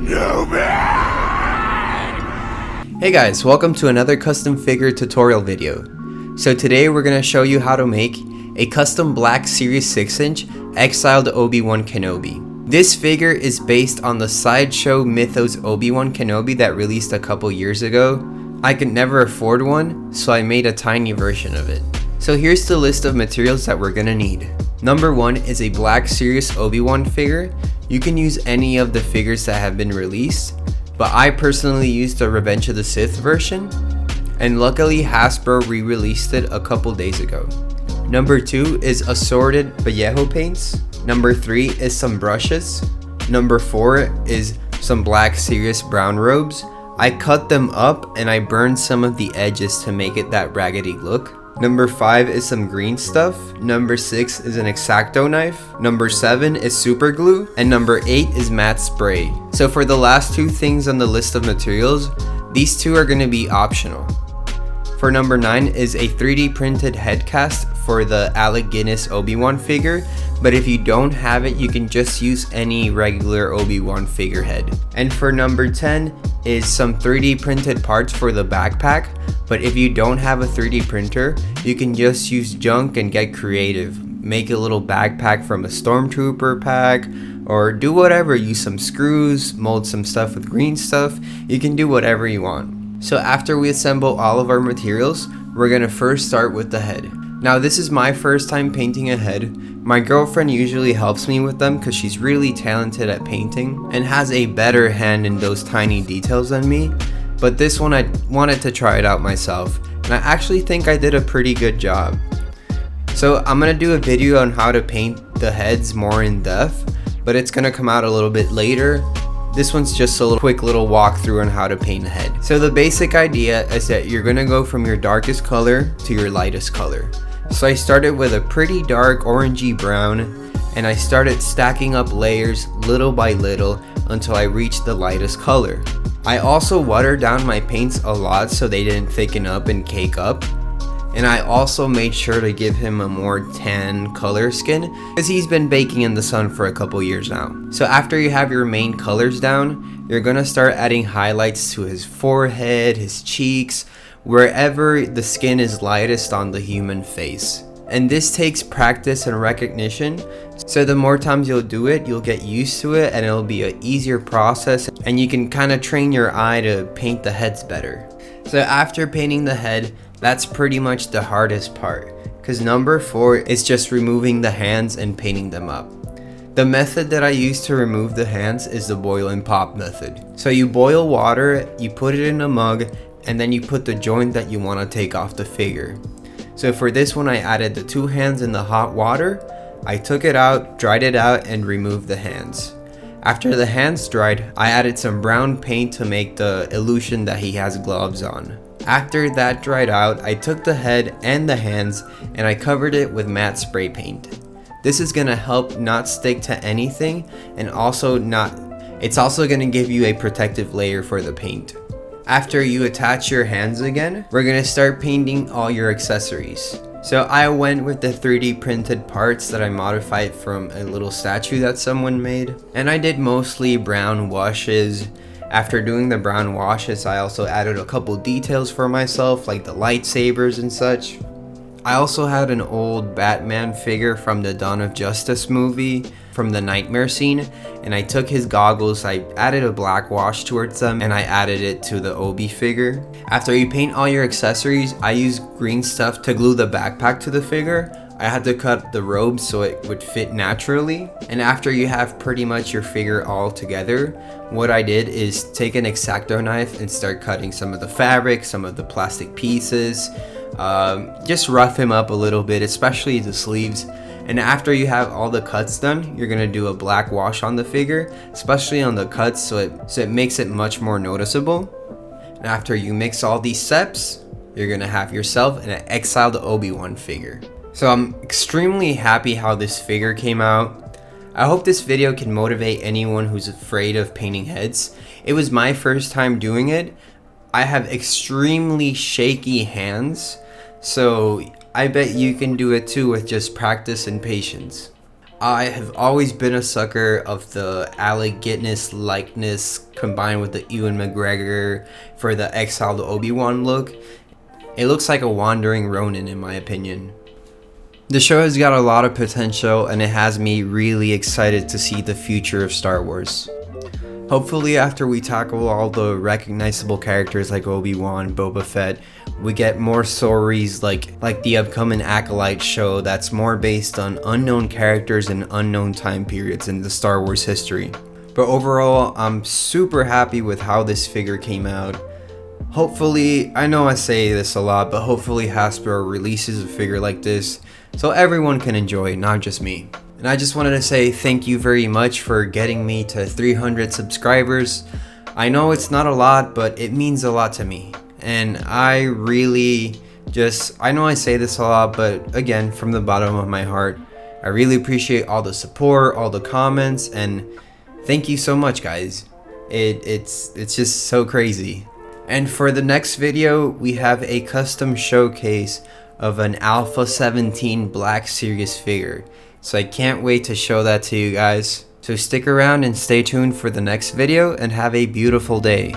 Kenobi! Hey guys, welcome to another custom figure tutorial video. So today we're going to show you how to make a custom black Series 6-inch Exiled Obi Wan Kenobi. This figure is based on the sideshow Mythos Obi Wan Kenobi that released a couple years ago. I could never afford one, so I made a tiny version of it. So here's the list of materials that we're gonna need. Number 1 is a black Series Obi Wan figure. You can use any of the figures that have been released, but I personally used the Revenge of the Sith version, and luckily Hasbro re-released it a couple days ago. Number 2 is assorted Vallejo paints. Number 3 is some brushes. Number 4 is some black Series brown robes. I cut them up and I burned some of the edges to make it that raggedy look. Number 5 is some green stuff. Number 6 is an X-Acto knife. Number 7 is super glue. And number 8 is matte spray. So for the last 2 things on the list of materials, these 2 are going to be optional. For number 9 is a 3D printed head cast for the Alec Guinness Obi-Wan figure, but if you don't have it, you can just use any regular Obi-Wan figurehead. And for number 10 is some 3D printed parts for the backpack, but if you don't have a 3D printer, you can just use junk and get creative. Make a little backpack from a stormtrooper pack, or do whatever, use some screws, mold some stuff with green stuff, you can do whatever you want. So after we assemble all of our materials, we're gonna first start with the head. Now this is my first time painting a head. My girlfriend usually helps me with them because she's really talented at painting and has a better hand in those tiny details than me. But this one I wanted to try it out myself, and I actually think I did a pretty good job. So I'm gonna do a video on how to paint the heads more in depth, but it's gonna come out a little bit later. This one's just a quick little walkthrough on how to paint a head. So the basic idea is that you're gonna go from your darkest color to your lightest color. So I started with a pretty dark orangey brown, and I started stacking up layers little by little until I reached the lightest color. I also watered down my paints a lot so they didn't thicken up and cake up. And I also made sure to give him a more tan color skin because he's been baking in the sun for a couple years now. So after you have your main colors down, you're gonna start adding highlights to his forehead, his cheeks, wherever the skin is lightest on the human face. And this takes practice and recognition, so the more times you'll do it, you'll get used to it and it'll be an easier process, and you can kind of train your eye to paint the heads better. So after painting the head, that's pretty much the hardest part, because number 4 is just removing the hands and painting them up. The method that I use to remove the hands is the boil and pop method. So you boil water, you put it in a mug, and then you put the joint that you want to take off the figure. So for this one, I added the 2 hands in the hot water. I took it out, dried it out, and removed the hands. After the hands dried, I added some brown paint to make the illusion that he has gloves on. After that dried out, I took the head and the hands and I covered it with matte spray paint. This is gonna help not stick to anything, and it's also gonna give you a protective layer for the paint. After you attach your hands again, we're gonna start painting all your accessories. So I went with the 3D printed parts that I modified from a little statue that someone made, and I did mostly brown washes. After doing the brown washes, I also added a couple details for myself, like the lightsabers and such. I also had an old Batman figure from the Dawn of Justice movie, from the nightmare scene, and I took his goggles, I added a black wash towards them, and I added it to the Obi figure. After you paint all your accessories, I used green stuff to glue the backpack to the figure. I had to cut the robes so it would fit naturally. And after you have pretty much your figure all together, what I did is take an X-Acto knife and start cutting some of the fabric, some of the plastic pieces, just rough him up a little bit, especially the sleeves. And after you have all the cuts done, you're gonna do a black wash on the figure, especially on the cuts, so it makes it much more noticeable. And after you mix all these steps, you're gonna have yourself an Exiled Obi Wan figure. So I'm extremely happy how this figure came out. I hope this video can motivate anyone who's afraid of painting heads. It was my first time doing it. I have extremely shaky hands, so I bet you can do it too with just practice and patience. I have always been a sucker of the Alec Guinness likeness combined with the Ewan McGregor for the Exiled Obi Wan look. It looks like a wandering Ronin in my opinion. The show has got a lot of potential and it has me really excited to see the future of Star Wars. Hopefully after we tackle all the recognizable characters like Obi-Wan, Boba Fett, we get more stories like the upcoming Acolyte show that's more based on unknown characters and unknown time periods in the Star Wars history. But overall, I'm super happy with how this figure came out. Hopefully, I know I say this a lot, but hopefully Hasbro releases a figure like this so everyone can enjoy, not just me. And I just wanted to say thank you very much for getting me to 300 subscribers. I know it's not a lot, but it means a lot to me. And I really I know I say this a lot, but again, from the bottom of my heart, I really appreciate all the support, all the comments, and thank you so much, guys. It's just so crazy. And for the next video, we have a custom showcase of an Alpha 17 Black Series figure. So I can't wait to show that to you guys. So stick around and stay tuned for the next video and have a beautiful day.